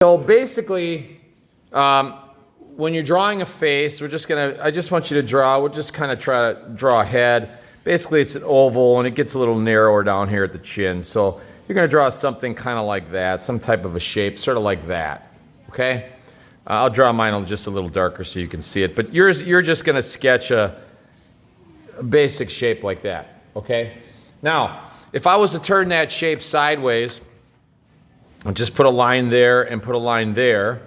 So basically, when you're drawing a face, I just want you to draw, we'll just kind of try to draw a head. Basically, it's an oval, and it gets a little narrower down here at the chin. So you're going to draw something kind of like that, some type of a shape, sort of like that, okay? I'll draw mine just a little darker so you can see it. But you're just going to sketch a basic shape like that, okay? Now, if I was to turn that shape sideways, I'll just put a line there and put a line there.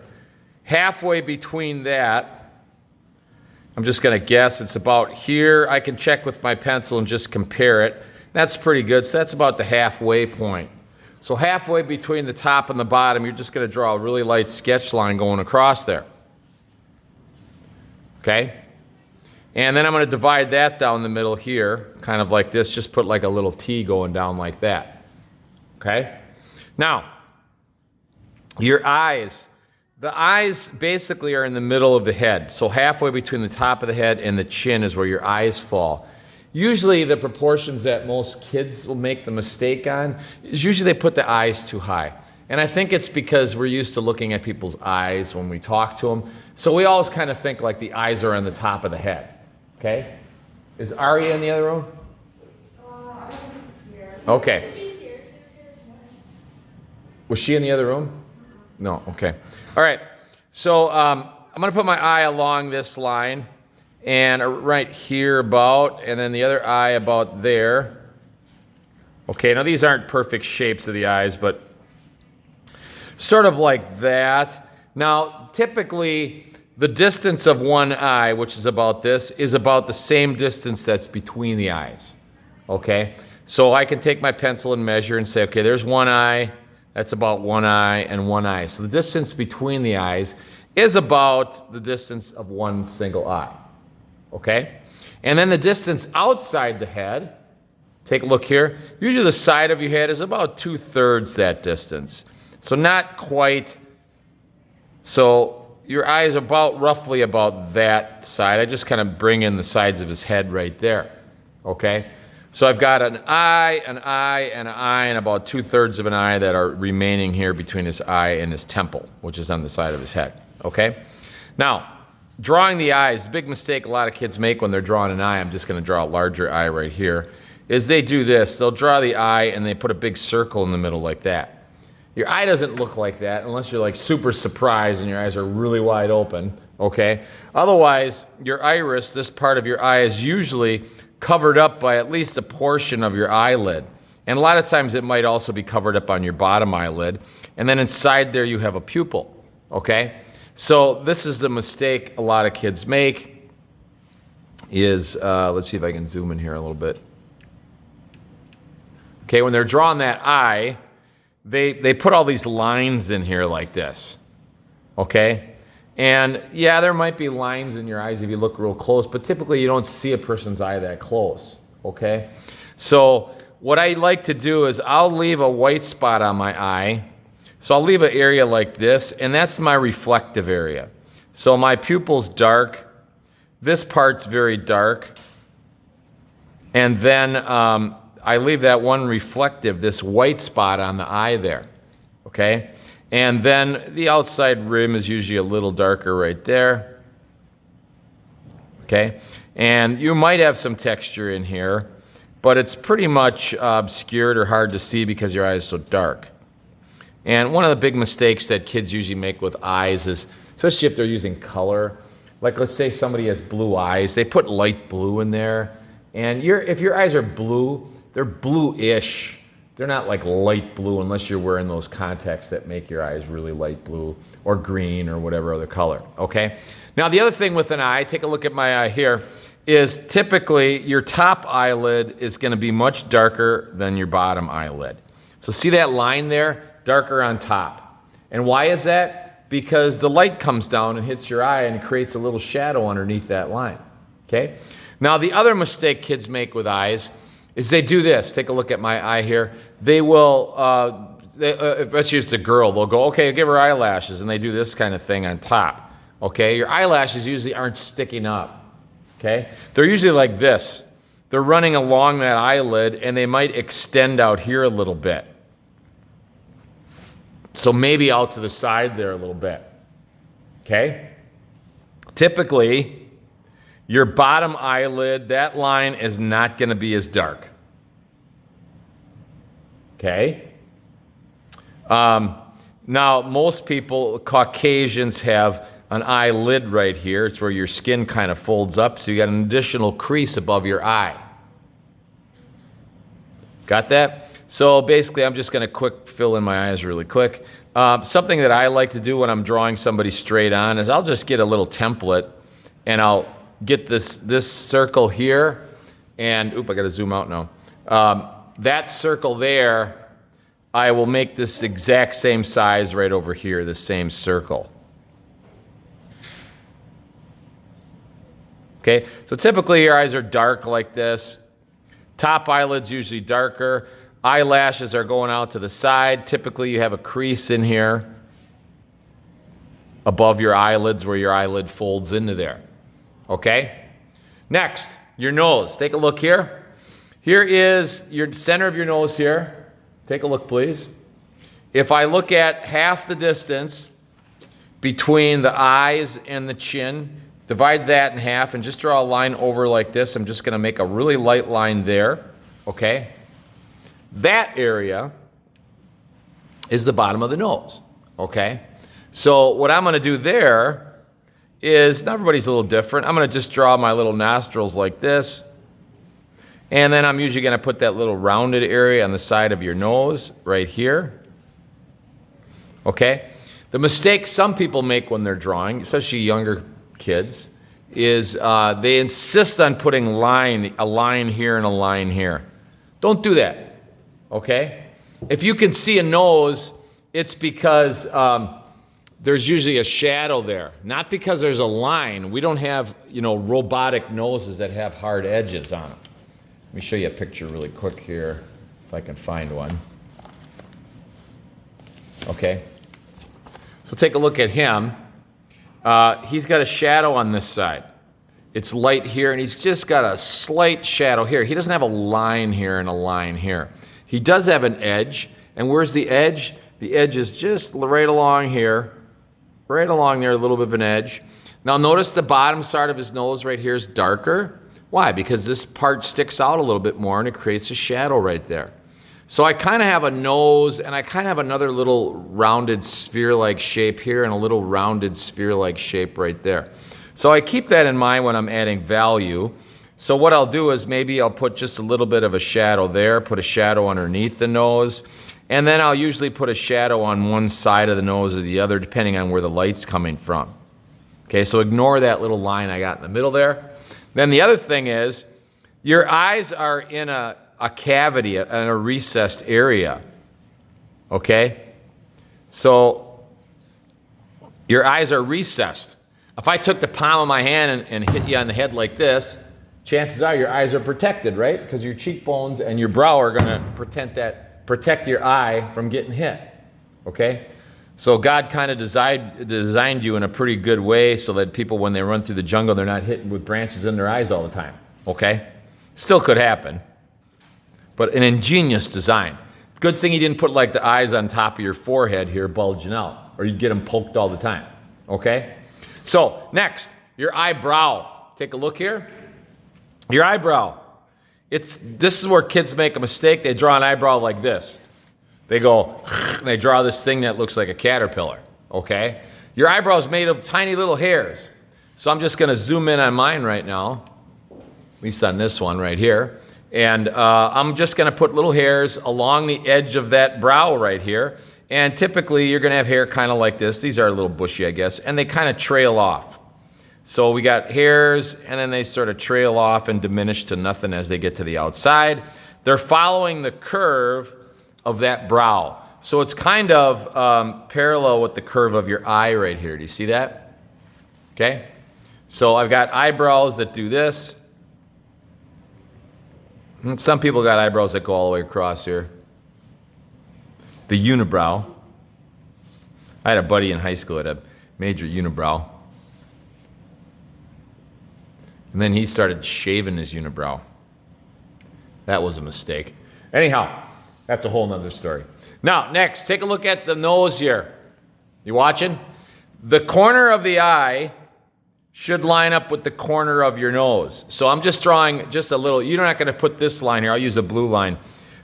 Halfway between that, I'm just going to guess it's about here. I can check with my pencil and just compare it. That's pretty good. So that's about the halfway point. So halfway between the top and the bottom, you're just going to draw a really light sketch line going across there. Okay? And then I'm going to divide that down the middle here, kind of like this. Just put like a little T going down like that. Okay? Now, your eyes. The eyes basically are in the middle of the head. So halfway between the top of the head and the chin is where your eyes fall. Usually the proportions that most kids will make the mistake on is usually they put the eyes too high. And I think it's because we're used to looking at people's eyes when we talk to them. So we always kind of think like the eyes are on the top of the head. Okay? Is Aria in the other room? I'm here. Okay. She's here. She was here this morning. Was she in the other room? No, okay. All right, so I'm going to put my eye along this line and right here about, and then the other eye about there. Okay, now these aren't perfect shapes of the eyes, but sort of like that. Now, typically, the distance of one eye, which is about this, is about the same distance that's between the eyes. Okay, so I can take my pencil and measure and say, okay, there's one eye. That's about one eye and one eye. So the distance between the eyes is about the distance of one single eye, okay? And then the distance outside the head, take a look here. Usually the side of your head is about 2/3 that distance. So not quite. So your eye is roughly about that side. I just kind of bring in the sides of his head right there, okay? So I've got an eye, and about 2/3 of an eye that are remaining here between his eye and his temple, which is on the side of his head, okay? Now, drawing the eyes, the big mistake a lot of kids make when they're drawing an eye, I'm just going to draw a larger eye right here, is they do this. They'll draw the eye, and they put a big circle in the middle like that. Your eye doesn't look like that unless you're like super surprised and your eyes are really wide open, okay? Otherwise, your iris, this part of your eye, is usually covered up by at least a portion of your eyelid. And a lot of times it might also be covered up on your bottom eyelid. And then inside there you have a pupil, okay? So this is the mistake a lot of kids make is, let's see if I can zoom in here a little bit. Okay, when they're drawing that eye, they put all these lines in here like this, okay? And yeah, there might be lines in your eyes if you look real close, but typically you don't see a person's eye that close, okay? So what I like to do is I'll leave a white spot on my eye. So I'll leave an area like this, and that's my reflective area. So my pupil's dark. This part's very dark. And then I leave that one reflective, this white spot on the eye there, okay? And then the outside rim is usually a little darker right there, okay? And you might have some texture in here, but it's pretty much obscured or hard to see because your eye is so dark. And one of the big mistakes that kids usually make with eyes is, especially if they're using color, like let's say somebody has blue eyes, they put light blue in there, and if your eyes are blue, they're blue-ish. They're not like light blue unless you're wearing those contacts that make your eyes really light blue or green or whatever other color, okay? Now, the other thing with an eye, take a look at my eye here, is typically your top eyelid is going to be much darker than your bottom eyelid. So see that line there? Darker on top. And why is that? Because the light comes down and hits your eye and creates a little shadow underneath that line, okay? Now, the other mistake kids make with eyes is they do this. Take a look at my eye here. They will, especially if it's a girl, they'll go, okay, give her eyelashes, and they do this kind of thing on top, okay? Your eyelashes usually aren't sticking up, okay? They're usually like this. They're running along that eyelid, and they might extend out here a little bit, So maybe out to the side there a little bit. Okay? Typically, your bottom eyelid, that line is not going to be as dark. Okay? Now, most people, Caucasians, have an eyelid right here. It's where your skin kind of folds up, so you got an additional crease above your eye. Got that? So basically, I'm just going to quick fill in my eyes really quick. Something that I like to do when I'm drawing somebody straight on is I'll just get a little template, and I'll get this circle here, and I got to zoom out now. That circle there, I will make this exact same size right over here, the same circle. Okay, so typically your eyes are dark like this. Top eyelid's usually darker. Eyelashes are going out to the side. Typically you have a crease in here above your eyelids where your eyelid folds into there. Okay? Next, your nose. Take a look here. Here is your center of your nose here. Take a look, please. If I look at half the distance between the eyes and the chin, divide that in half and just draw a line over like this. I'm just going to make a really light line there. Okay? That area is the bottom of the nose. Okay? So what I'm going to do there is, now everybody's a little different. I'm going to just draw my little nostrils like this. And then I'm usually going to put that little rounded area on the side of your nose right here. Okay? The mistake some people make when they're drawing, especially younger kids, is they insist on putting a line here and a line here. Don't do that. Okay? If you can see a nose, it's because there's usually a shadow there. Not because there's a line. We don't have, robotic noses that have hard edges on them. Let me show you a picture really quick here, if I can find one. Okay. So take a look at him. He's got a shadow on this side. It's light here, and he's just got a slight shadow here. He doesn't have a line here and a line here. He does have an edge, and where's the edge? The edge is just right along here, right along there, a little bit of an edge. Now notice the bottom side of his nose right here is darker. Why? Because this part sticks out a little bit more and it creates a shadow right there. So I kind of have a nose and I kind of have another little rounded sphere-like shape here and a little rounded sphere-like shape right there. So I keep that in mind when I'm adding value. So what I'll do is maybe I'll put just a little bit of a shadow there, put a shadow underneath the nose, and then I'll usually put a shadow on one side of the nose or the other depending on where the light's coming from. Okay, so ignore that little line I got in the middle there. Then the other thing is, your eyes are in a cavity, in a recessed area, okay? So your eyes are recessed. If I took the palm of my hand and hit you on the head like this, chances are your eyes are protected, right? Because your cheekbones and your brow are going to protect your eye from getting hit, okay? So God kind of designed you in a pretty good way so that people, when they run through the jungle, they're not hit with branches in their eyes all the time, okay? Still could happen, but an ingenious design. Good thing you didn't put like the eyes on top of your forehead here bulging out, or you'd get them poked all the time, okay? So next, your eyebrow. Take a look here. Your eyebrow. This is where kids make a mistake. They draw an eyebrow like this. They go, and they draw this thing that looks like a caterpillar, okay? Your eyebrow is made of tiny little hairs. So I'm just going to zoom in on mine right now, at least on this one right here. And I'm just going to put little hairs along the edge of that brow right here. And typically, you're going to have hair kind of like this. These are a little bushy, I guess, and they kind of trail off. So we got hairs, and then they sort of trail off and diminish to nothing as they get to the outside. They're following the curve of that brow. So it's kind of parallel with the curve of your eye right here. Do you see that? Okay? So I've got eyebrows that do this. Some people got eyebrows that go all the way across here. The unibrow. I had a buddy in high school that had a major unibrow. And then he started shaving his unibrow. That was a mistake. Anyhow, That's a whole nother story. Now, next, take a look at the nose here. You watching? The corner of the eye should line up with the corner of your nose. So I'm just drawing just a little, you're not going to put this line here. I'll use a blue line.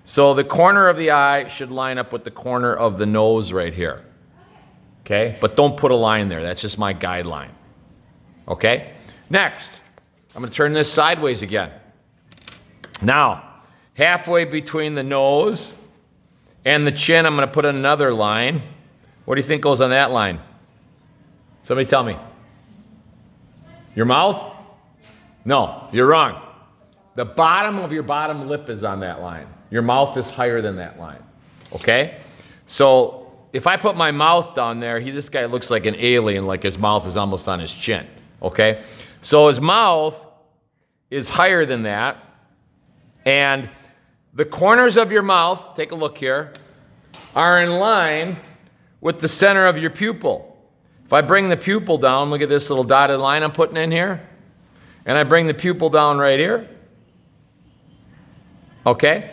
So the corner of the eye should line up with the corner of the nose right here. Okay? But don't put a line there. That's just my guideline. Okay? Next, I'm going to turn this sideways again. Now, halfway between the nose and the chin, I'm going to put another line. What do you think goes on that line? Somebody tell me. Your mouth? No, you're wrong. The bottom of your bottom lip is on that line. Your mouth is higher than that line. Okay? So if I put my mouth down there, this guy looks like an alien, like his mouth is almost on his chin. Okay? So his mouth is higher than that. And the corners of your mouth, take a look here, are in line with the center of your pupil. If I bring the pupil down, look at this little dotted line I'm putting in here, and I bring the pupil down right here, okay?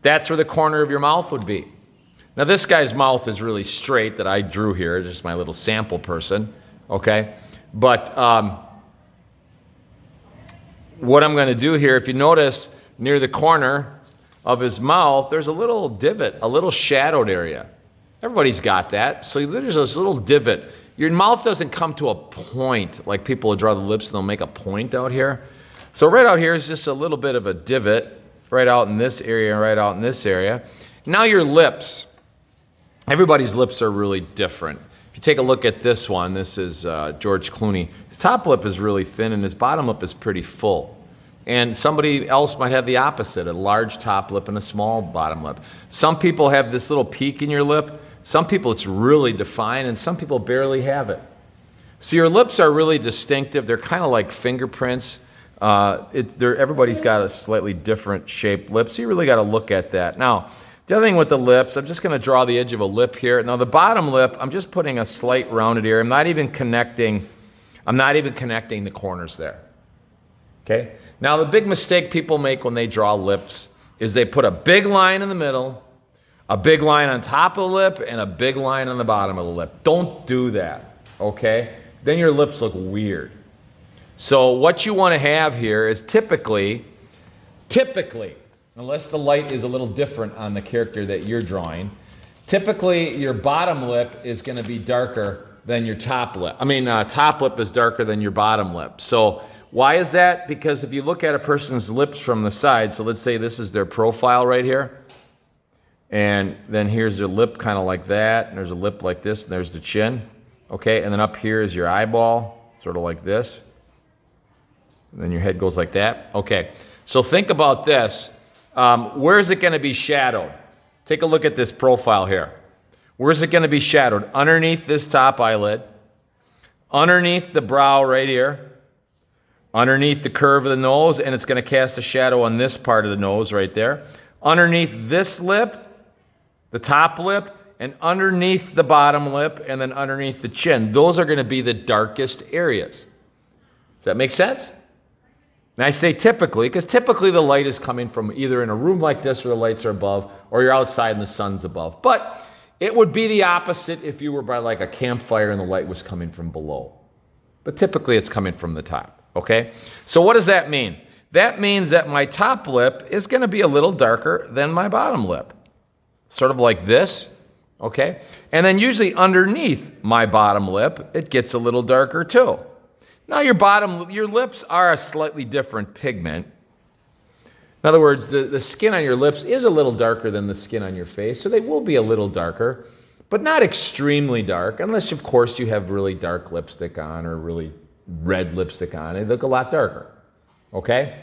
That's where the corner of your mouth would be. Now this guy's mouth is really straight that I drew here, just my little sample person, okay? But what I'm going to do here, if you notice near the corner of his mouth, there's a little divot, a little shadowed area. Everybody's got that. So there's this little divot. Your mouth doesn't come to a point like people will draw the lips and they'll make a point out here. So right out here is just a little bit of a divot right out in this area and right out in this area. Now your lips. Everybody's lips are really different. If you take a look at this one, this is George Clooney. His top lip is really thin and his bottom lip is pretty full. And somebody else might have the opposite, a large top lip and a small bottom lip. Some people have this little peak in your lip. Some people it's really defined, and some people barely have it. So your lips are really distinctive. They're kind of like fingerprints. Everybody's got a slightly different shaped lip, so you really got to look at that. Now, the other thing with the lips, I'm just going to draw the edge of a lip here. Now, the bottom lip, I'm just putting a slight rounded area. I'm not even connecting the corners there. Okay? Now, the big mistake people make when they draw lips is they put a big line in the middle, a big line on top of the lip, and a big line on the bottom of the lip. Don't do that, okay? Then your lips look weird. So what you want to have here is typically, unless the light is a little different on the character that you're drawing, typically your bottom lip is going to be darker than your top lip. Top lip is darker than your bottom lip. So why is that? Because if you look at a person's lips from the side, so let's say this is their profile right here, and then here's their lip kind of like that, and there's a lip like this, and there's the chin, okay? And then up here is your eyeball, sort of like this. And then your head goes like that. Okay, so think about this. Where is it going to be shadowed? Take a look at this profile here. Where's it going to be shadowed? Underneath this top eyelid, underneath the brow right here, underneath the curve of the nose, and it's going to cast a shadow on this part of the nose right there. Underneath this lip, the top lip, and underneath the bottom lip, and then underneath the chin. Those are going to be the darkest areas. Does that make sense? And I say typically, because typically the light is coming from either in a room like this where the lights are above, or you're outside and the sun's above. But it would be the opposite if you were by like a campfire and the light was coming from below. But typically it's coming from the top, okay? So what does that mean? That means that my top lip is going to be a little darker than my bottom lip. Sort of like this, okay? And then usually underneath my bottom lip, it gets a little darker too. Now your lips are a slightly different pigment. In other words, the skin on your lips is a little darker than the skin on your face, so they will be a little darker, but not extremely dark, unless of course you have really dark lipstick on or really red lipstick on. They look a lot darker. Okay?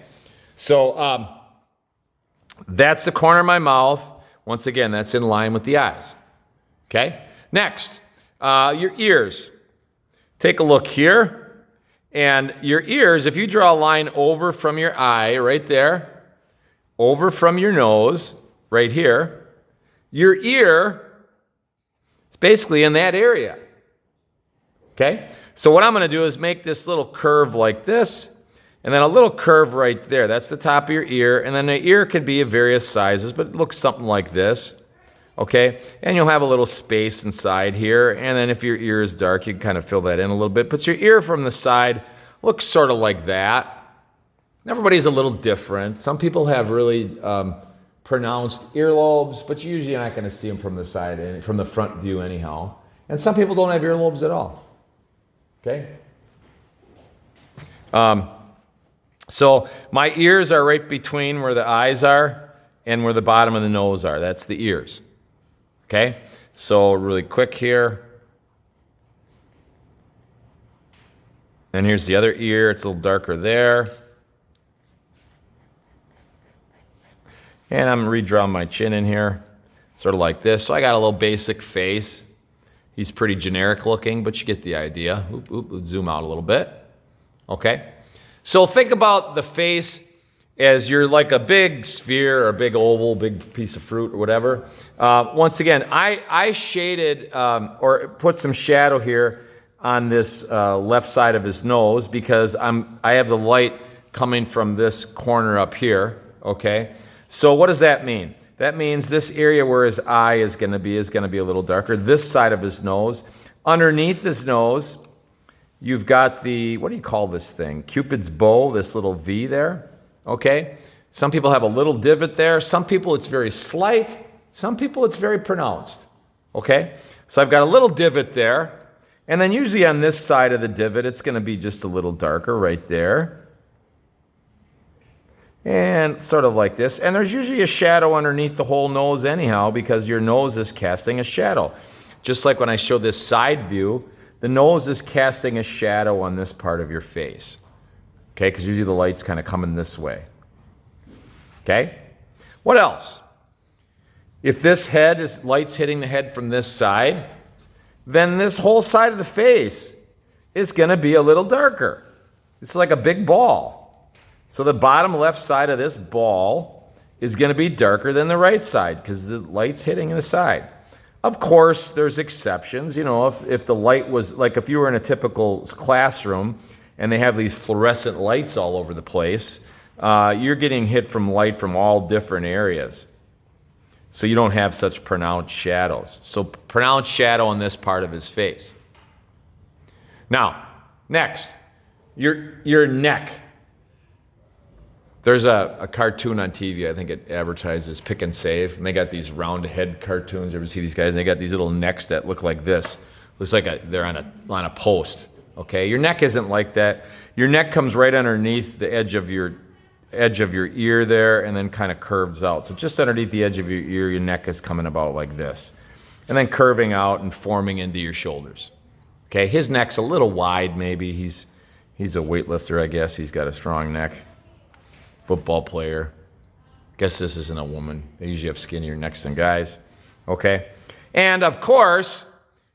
So that's the corner of my mouth. Once again, that's in line with the eyes. Okay? Next, your ears. Take a look here. And your ears, if you draw a line over from your eye right there, over from your nose right here, your ear is basically in that area. Okay? So what I'm going to do is make this little curve like this. And then a little curve right there. That's the top of your ear. And then the ear can be of various sizes, but it looks something like this. Okay? And you'll have a little space inside here. And then if your ear is dark, you can kind of fill that in a little bit. But your ear from the side looks sort of like that. Everybody's a little different. Some people have really pronounced earlobes, but you're usually not going to see them from the side, from the front view anyhow. And some people don't have earlobes at all. Okay? So my ears are right between where the eyes are and where the bottom of the nose are. That's the ears. Okay? So really quick here. And here's the other ear. It's a little darker there. And I'm redrawing my chin in here, sort of like this. So I got a little basic face. He's pretty generic looking, but you get the idea. Let's zoom out a little bit. Okay? So think about the face as you're like a big sphere or a big oval, big piece of fruit or whatever. Once again, I shaded or put some shadow here on this left side of his nose because I have the light coming from this corner up here. Okay? So what does that mean? That means this area where his eye is going to be a little darker. This side of his nose. Underneath his nose, you've got the, what do you call this thing? Cupid's bow, this little V there. Okay? Some people have a little divot there. Some people it's very slight. Some people it's very pronounced. Okay? So I've got a little divot there. And then usually on this side of the divot, it's going to be just a little darker right there. And sort of like this. And there's usually a shadow underneath the whole nose anyhow because your nose is casting a shadow. Just like when I show this side view, the nose is casting a shadow on this part of your face. Okay, because usually the light's kind of coming this way. Okay? What else? If this head is light's hitting the head from this side, then this whole side of the face is going to be a little darker. It's like a big ball. So the bottom left side of this ball is going to be darker than the right side because the light's hitting the side. Of course, there's exceptions. You know, if the light was, like if you were in a typical classroom and they have these fluorescent lights all over the place, you're getting hit from light from all different areas. So you don't have such pronounced shadows. So pronounced shadow on this part of his face. Now, next, your neck. There's a cartoon on TV, I think it advertises Pick and Save, and they got these round head cartoons. You ever see these guys? And they got these little necks that look like this. Looks like they're on a post. Okay, your neck isn't like that. Your neck comes right underneath the edge of your ear there, and then kind of curves out. So just underneath the edge of your ear, your neck is coming about like this, and then curving out and forming into your shoulders. Okay, his neck's a little wide, maybe. He's a weightlifter, I guess. He's got a strong neck. Football player. Guess this isn't a woman. They usually have skinnier necks than guys. Okay? And of course,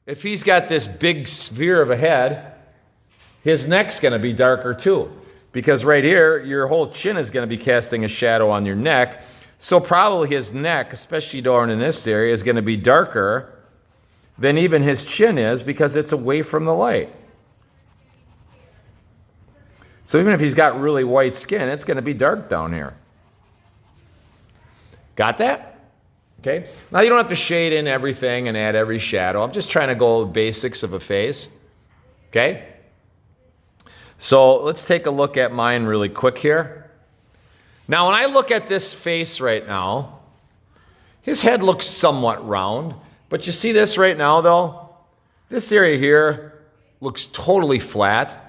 if he's got this big sphere of a head, his neck's going to be darker too. Because right here, your whole chin is going to be casting a shadow on your neck. So probably his neck, especially down in this area, is going to be darker than even his chin is because it's away from the light. So even if he's got really white skin, it's going to be dark down here. Got that? Okay. Now you don't have to shade in everything and add every shadow. I'm just trying to go basics of a face. Okay. So let's take a look at mine really quick here. Now when I look at this face right now, his head looks somewhat round. But you see this right now though? This area here looks totally flat.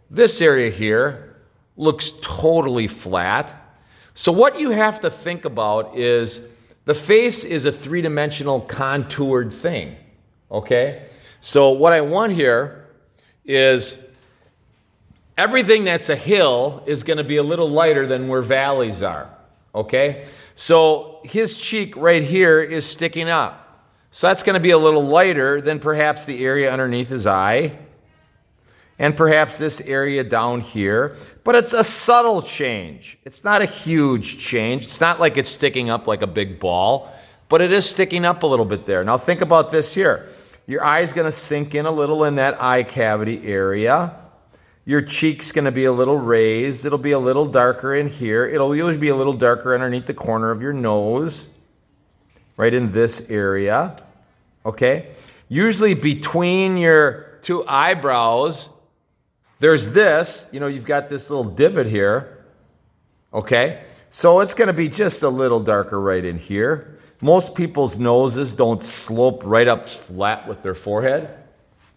This area here looks totally flat. So what you have to think about is the face is a three-dimensional contoured thing, okay? So what I want here is everything that's a hill is going to be a little lighter than where valleys are, okay? So his cheek right here is sticking up. So that's going to be a little lighter than perhaps the area underneath his eye, and perhaps this area down here. But it's a subtle change. It's not a huge change. It's not like it's sticking up like a big ball, but it is sticking up a little bit there. Now think about this here. Your eye's going to sink in a little in that eye cavity area. your cheek's going to be a little raised. It'll be a little darker in here. It'll usually be a little darker underneath the corner of your nose, right in this area, okay? Usually between your two eyebrows, there's this, you've got this little divot here, okay? So it's going to be just a little darker right in here. Most people's noses don't slope right up flat with their forehead,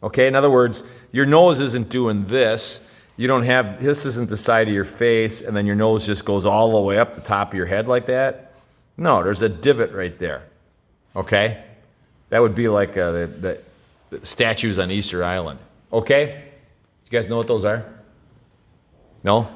okay? In other words, your nose isn't doing this. This isn't the side of your face, and then your nose just goes all the way up the top of your head like that. No, there's a divot right there, okay? That would be like the statues on Easter Island, okay? You guys know what those are? No?